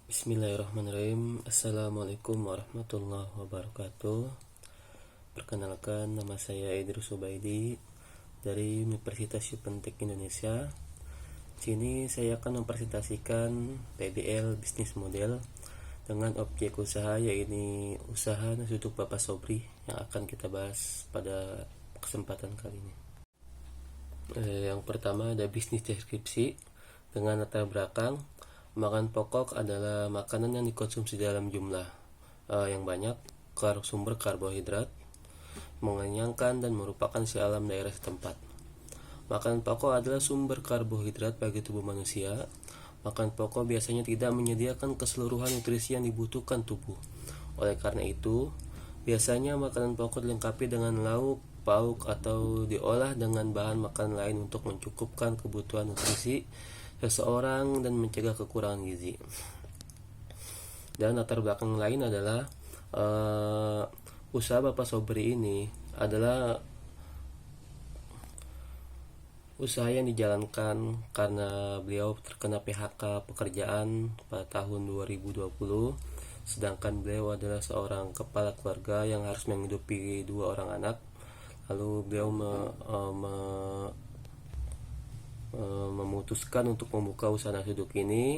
Bismillahirrahmanirrahim. Assalamualaikum warahmatullahi wabarakatuh. Perkenalkan, nama saya Idrus Subaidi dari Universitas Yupentek Indonesia. Sini saya akan mempresentasikan PBL Bisnis Model dengan objek usaha, yaitu usaha nasi uduk Bapak Sobri, yang akan kita bahas pada kesempatan kali ini. Yang pertama ada bisnis deskripsi dengan latar belakang. Makan pokok adalah makanan yang dikonsumsi dalam jumlah yang banyak, sumber karbohidrat, mengenyangkan, dan merupakan si alam daerah setempat. Makanan pokok adalah sumber karbohidrat bagi tubuh manusia. Makanan pokok biasanya tidak menyediakan keseluruhan nutrisi yang dibutuhkan tubuh. Oleh karena itu, biasanya makanan pokok dilengkapi dengan lauk, pauk, atau diolah dengan bahan makanan lain untuk mencukupkan kebutuhan nutrisi seseorang dan mencegah kekurangan gizi. Dan latar belakang lain adalah usaha Bapak Sobri ini adalah usaha yang dijalankan karena beliau terkena PHK pekerjaan pada tahun 2020, sedangkan beliau adalah seorang kepala keluarga yang harus menghidupi 2 orang anak. Lalu beliau memutuskan untuk membuka usaha nasi uduk ini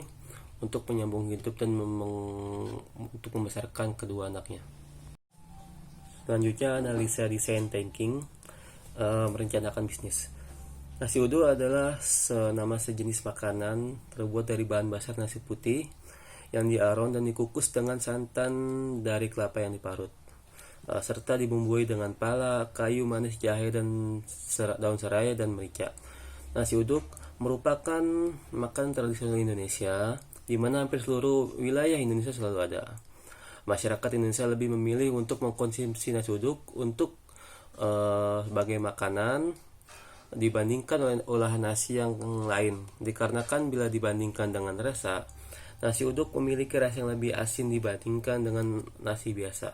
untuk menyambung hidup dan untuk membesarkan kedua anaknya. Selanjutnya, analisa desain thinking, merencanakan bisnis. Nasi uduk adalah nama sejenis makanan terbuat dari bahan dasar nasi putih yang diaron dan dikukus dengan santan dari kelapa yang diparut, serta dibumbui dengan pala, kayu manis, jahe, dan daun serai dan merica. Nasi uduk merupakan makanan tradisional Indonesia, di mana hampir seluruh wilayah Indonesia selalu ada. Masyarakat Indonesia lebih memilih untuk mengkonsumsi nasi uduk untuk sebagai makanan dibandingkan oleh olahan nasi yang lain. Dikarenakan bila dibandingkan dengan rasa, nasi uduk memiliki rasa yang lebih asin dibandingkan dengan nasi biasa.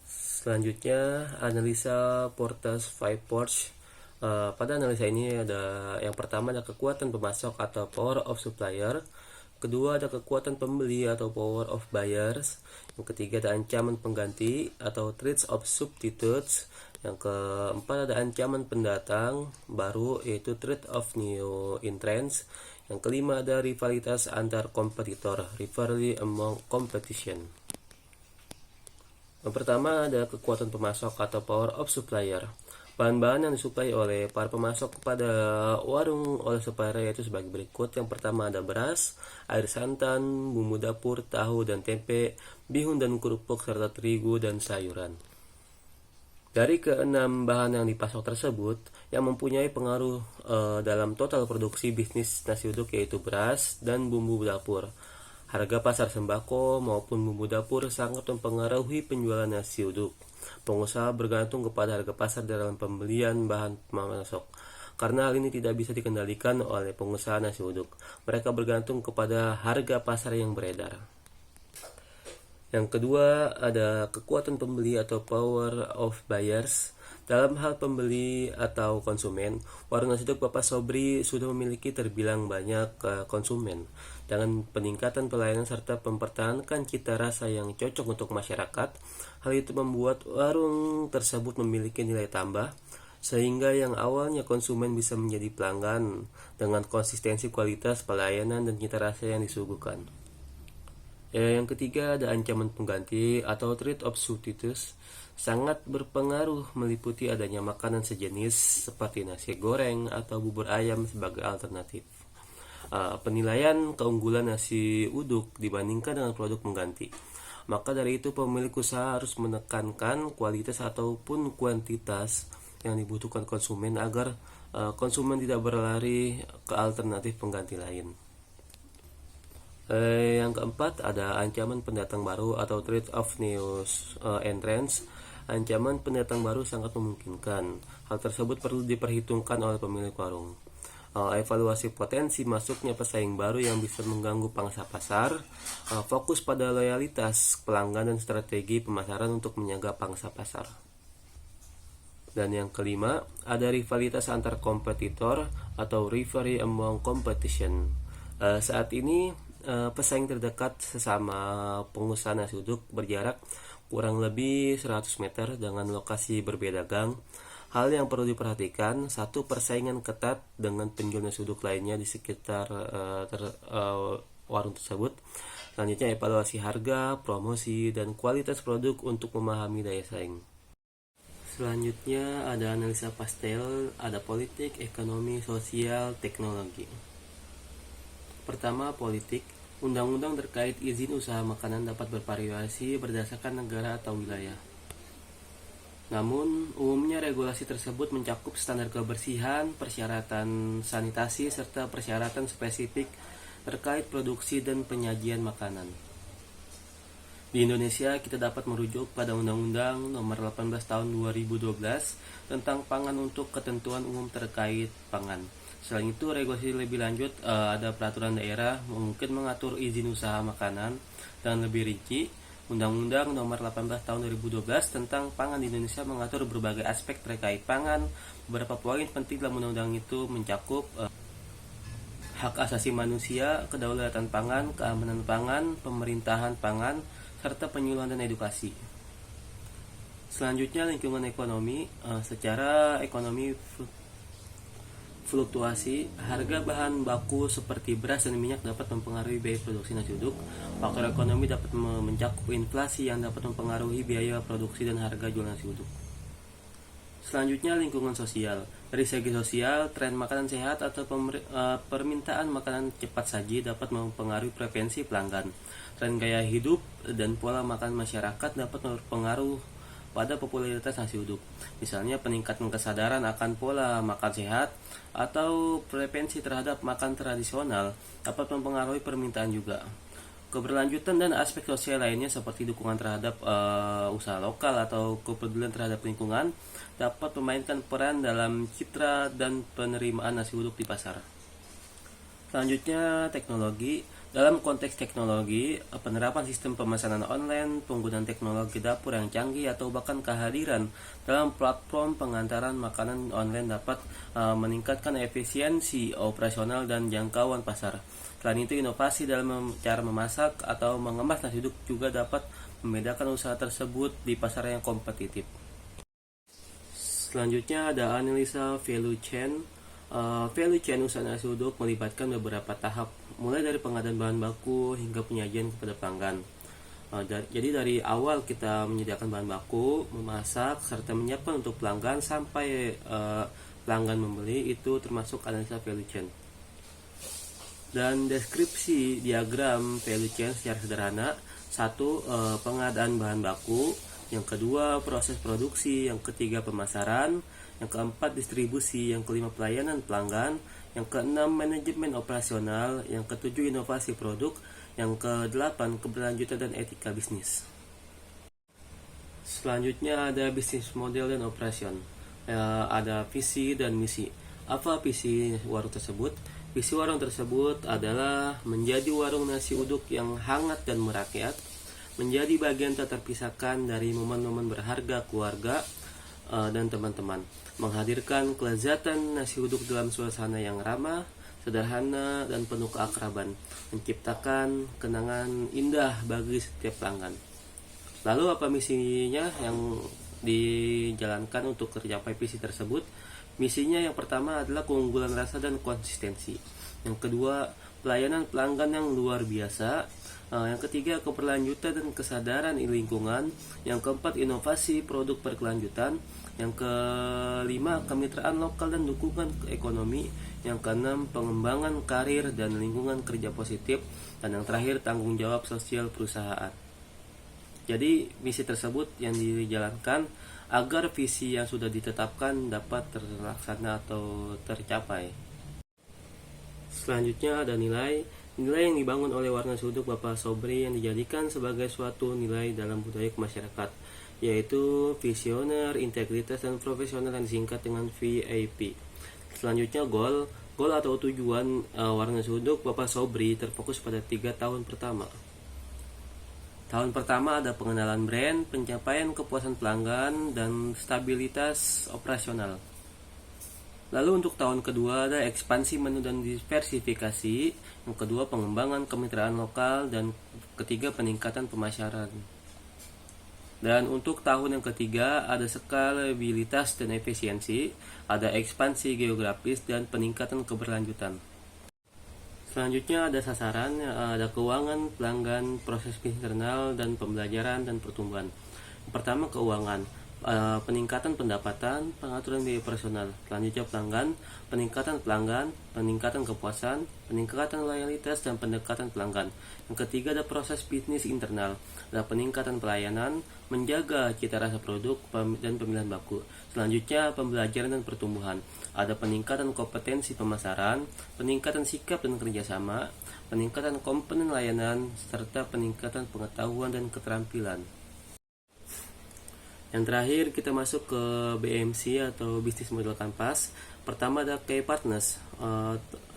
Selanjutnya, analisa Porter's Five Forces. Pada analisa ini ada yang pertama ada kekuatan pemasok atau power of supplier, kedua ada kekuatan pembeli atau power of buyers, yang ketiga ada ancaman pengganti atau threats of substitutes, yang keempat ada ancaman pendatang baru yaitu threat of new entrants, yang kelima ada rivalitas antar kompetitor, rivalry among competition. Yang pertama ada kekuatan pemasok atau power of supplier. Bahan-bahan yang disuplai oleh para pemasok kepada warung oleh supplier yaitu sebagai berikut. Yang pertama ada beras, air santan, bumbu dapur, tahu dan tempe, bihun dan kerupuk, serta terigu dan sayuran. Dari keenam bahan yang dipasok tersebut, yang mempunyai pengaruh dalam total produksi bisnis nasi uduk yaitu beras dan bumbu dapur. Harga pasar sembako maupun bumbu dapur sangat mempengaruhi penjualan nasi uduk. Pengusaha bergantung kepada harga pasar dalam pembelian bahan pemasok. Karena hal ini tidak bisa dikendalikan oleh pengusaha nasi uduk. Mereka bergantung kepada harga pasar yang beredar. Yang kedua ada kekuatan pembeli atau power of buyers. Dalam hal pembeli atau konsumen, warung nasi uduk Bapak Sobri sudah memiliki terbilang banyak konsumen. Dengan peningkatan pelayanan serta mempertahankan cita rasa yang cocok untuk masyarakat, hal itu membuat warung tersebut memiliki nilai tambah, sehingga yang awalnya konsumen bisa menjadi pelanggan dengan konsistensi kualitas pelayanan dan cita rasa yang disuguhkan. Yang ketiga ada ancaman pengganti atau threat of substitutes. Sangat berpengaruh meliputi adanya makanan sejenis seperti nasi goreng atau bubur ayam sebagai alternatif. Penilaian keunggulan nasi uduk dibandingkan dengan produk pengganti. Maka dari itu pemilik usaha harus menekankan kualitas ataupun kuantitas yang dibutuhkan konsumen agar konsumen tidak berlari ke alternatif pengganti lain. Yang keempat ada ancaman pendatang baru atau threat of new entrants. Ancaman pendatang baru sangat memungkinkan. Hal tersebut perlu diperhitungkan oleh pemilik warung. Evaluasi potensi masuknya pesaing baru yang bisa mengganggu pangsa pasar. Fokus pada loyalitas pelanggan dan strategi pemasaran untuk menjaga pangsa pasar. Dan yang kelima, ada rivalitas antar kompetitor atau rivalry among competition. Saat ini Pesaing terdekat sesama pengusaha nasi uduk berjarak kurang lebih 100 meter dengan lokasi berbeda gang. Hal yang perlu diperhatikan, satu, persaingan ketat dengan penjual nasi uduk lainnya di sekitar warung tersebut. Selanjutnya, evaluasi harga, promosi, dan kualitas produk untuk memahami daya saing. Selanjutnya ada analisa pastel, ada politik, ekonomi, sosial, teknologi. Pertama, politik. Undang-undang terkait izin usaha makanan dapat bervariasi berdasarkan negara atau wilayah. Namun, umumnya regulasi tersebut mencakup standar kebersihan, persyaratan sanitasi, serta persyaratan spesifik terkait produksi dan penyajian makanan. Di Indonesia, kita dapat merujuk pada Undang-Undang Nomor 18 Tahun 2012 tentang pangan untuk ketentuan umum terkait pangan. Selain itu, regulasi lebih lanjut ada peraturan daerah mungkin mengatur izin usaha makanan dan lebih rinci. Undang-Undang Nomor 18 Tahun 2012 tentang pangan di Indonesia mengatur berbagai aspek terkait pangan. Beberapa poin penting dalam undang-undang itu mencakup hak asasi manusia, kedaulatan pangan, keamanan pangan, pemerintahan pangan, serta penyuluhan dan edukasi. Selanjutnya, lingkungan ekonomi. Secara ekonomi, fluktuasi harga bahan baku seperti beras dan minyak dapat mempengaruhi biaya produksi nasi uduk. Faktor ekonomi dapat mencakup inflasi yang dapat mempengaruhi biaya produksi dan harga jual nasi uduk. Selanjutnya, lingkungan sosial. Dari segi sosial, tren makanan sehat atau permintaan makanan cepat saji dapat mempengaruhi preferensi pelanggan. Tren gaya hidup dan pola makan masyarakat dapat berpengaruh pada popularitas nasi uduk. Misalnya, peningkatan kesadaran akan pola makan sehat atau preferensi terhadap makan tradisional dapat mempengaruhi permintaan juga. Keberlanjutan dan aspek sosial lainnya seperti dukungan terhadap usaha lokal atau kepedulian terhadap lingkungan dapat memainkan peran dalam citra dan penerimaan nasi uduk di pasar. Selanjutnya, teknologi. Dalam konteks teknologi, penerapan sistem pemesanan online, penggunaan teknologi dapur yang canggih, atau bahkan kehadiran dalam platform pengantaran makanan online dapat meningkatkan efisiensi operasional dan jangkauan pasar. Selain itu, inovasi dalam cara memasak atau mengemas nasi uduk juga dapat membedakan usaha tersebut di pasar yang kompetitif. Selanjutnya ada analisa value chain. Value chain usaha nasi uduk melibatkan beberapa tahap, mulai dari pengadaan bahan baku hingga penyajian kepada pelanggan. Jadi dari awal kita menyediakan bahan baku, memasak, serta menyiapkan untuk pelanggan sampai pelanggan membeli, itu termasuk analisa value chain. Dan deskripsi diagram value chain secara sederhana. Satu, pengadaan bahan baku. Yang kedua, proses produksi. Yang ketiga, pemasaran. Yang keempat, distribusi. Yang kelima, pelayanan pelanggan. Yang keenam, manajemen operasional. Yang ketujuh, inovasi produk. Yang kedelapan, keberlanjutan dan etika bisnis. Selanjutnya ada bisnis model dan operation. Ada visi dan misi. Apa visi warung tersebut? Visi warung tersebut adalah menjadi warung nasi uduk yang hangat dan merakyat, menjadi bagian tak terpisahkan dari momen-momen berharga keluarga dan teman-teman, menghadirkan kelezatan nasi uduk dalam suasana yang ramah, sederhana, dan penuh keakraban, menciptakan kenangan indah bagi setiap pelanggan. Lalu apa misinya yang dijalankan untuk tercapai visi tersebut? Misinya yang pertama adalah keunggulan rasa dan konsistensi. Yang kedua, pelayanan pelanggan yang luar biasa. Yang ketiga, keberlanjutan dan kesadaran lingkungan. Yang keempat, inovasi produk berkelanjutan. Yang kelima, kemitraan lokal dan dukungan ekonomi. Yang keenam, pengembangan karir dan lingkungan kerja positif. Dan yang terakhir, tanggung jawab sosial perusahaan. Jadi misi tersebut yang dijalankan agar visi yang sudah ditetapkan dapat terlaksana atau tercapai. Selanjutnya ada nilai yang dibangun oleh warung nasi uduk Bapak Sobri yang dijadikan sebagai suatu nilai dalam budaya masyarakat, yaitu visioner, integritas, dan profesional yang disingkat dengan VIP. Selanjutnya goal atau tujuan warung nasi uduk Bapak Sobri terfokus pada 3 tahun pertama. Tahun pertama ada pengenalan brand, pencapaian kepuasan pelanggan, dan stabilitas operasional. Lalu untuk tahun kedua ada ekspansi menu dan diversifikasi, yang kedua pengembangan kemitraan lokal, dan ketiga peningkatan pemasaran. Dan untuk tahun yang ketiga ada skalabilitas dan efisiensi, ada ekspansi geografis dan peningkatan keberlanjutan. Selanjutnya ada sasaran, ada keuangan, pelanggan, proses internal, dan pembelajaran dan pertumbuhan. Yang pertama keuangan, peningkatan pendapatan, pengaturan biaya personal. Selanjutnya pelanggan, peningkatan pelanggan, peningkatan kepuasan, peningkatan loyalitas, dan pendekatan pelanggan. Yang ketiga ada proses bisnis internal, ada peningkatan pelayanan, menjaga cita rasa produk dan pemilihan baku. Selanjutnya pembelajaran dan pertumbuhan, ada peningkatan kompetensi pemasaran, peningkatan sikap dan kerjasama, peningkatan komponen layanan, serta peningkatan pengetahuan dan keterampilan. Yang terakhir kita masuk ke BMC atau Business Model Canvas. Pertama ada key partners,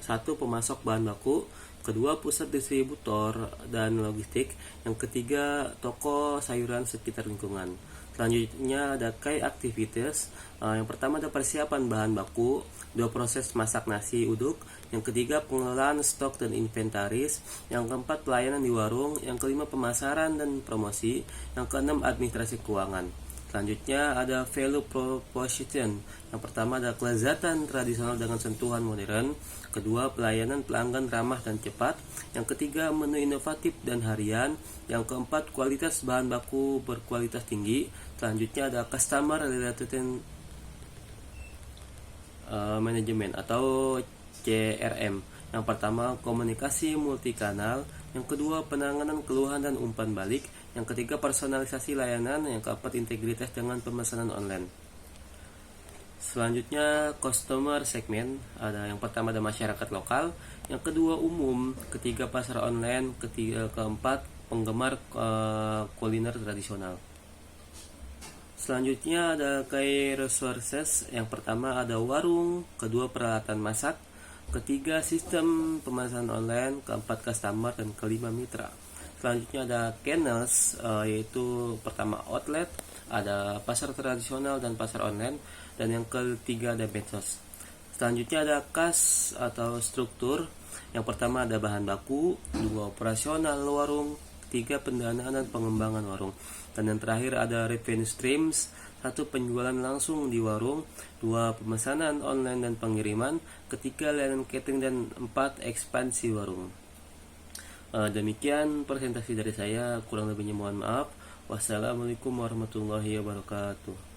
satu pemasok bahan baku, kedua pusat distributor dan logistik, yang ketiga toko sayuran sekitar lingkungan. Selanjutnya ada key activities, yang pertama ada persiapan bahan baku, dua proses masak nasi uduk, yang ketiga pengelolaan stok dan inventaris, yang keempat pelayanan di warung, yang kelima pemasaran dan promosi, yang keenam administrasi keuangan. Selanjutnya ada value proposition. Yang pertama ada kelezatan tradisional dengan sentuhan modern. Kedua, pelayanan pelanggan ramah dan cepat. Yang ketiga, menu inovatif dan harian. Yang keempat, kualitas bahan baku berkualitas tinggi. Selanjutnya ada customer related management atau CRM. Yang pertama, komunikasi multikanal. Yang kedua, penanganan keluhan dan umpan balik. Yang ketiga, personalisasi layanan. Yang keempat, integritas dengan pemesanan online. Selanjutnya, customer segment. Ada yang pertama ada masyarakat lokal, yang kedua umum, ketiga pasar online, keempat penggemar kuliner tradisional. Selanjutnya ada key resources. Yang pertama ada warung, kedua peralatan masak, ketiga sistem pemesanan online, keempat customer, dan kelima mitra. Selanjutnya ada channels, yaitu pertama outlet, ada pasar tradisional dan pasar online, dan yang ketiga ada medsos. Selanjutnya ada kas atau struktur. Yang pertama ada bahan baku, dua operasional warung, tiga pendanaan dan pengembangan warung, dan yang terakhir ada revenue streams, satu penjualan langsung di warung, dua pemesanan online dan pengiriman, ketiga layanan catering, dan empat ekspansi warung. Demikian presentasi dari saya, kurang lebihnya mohon maaf. Wassalamualaikum warahmatullahi wabarakatuh.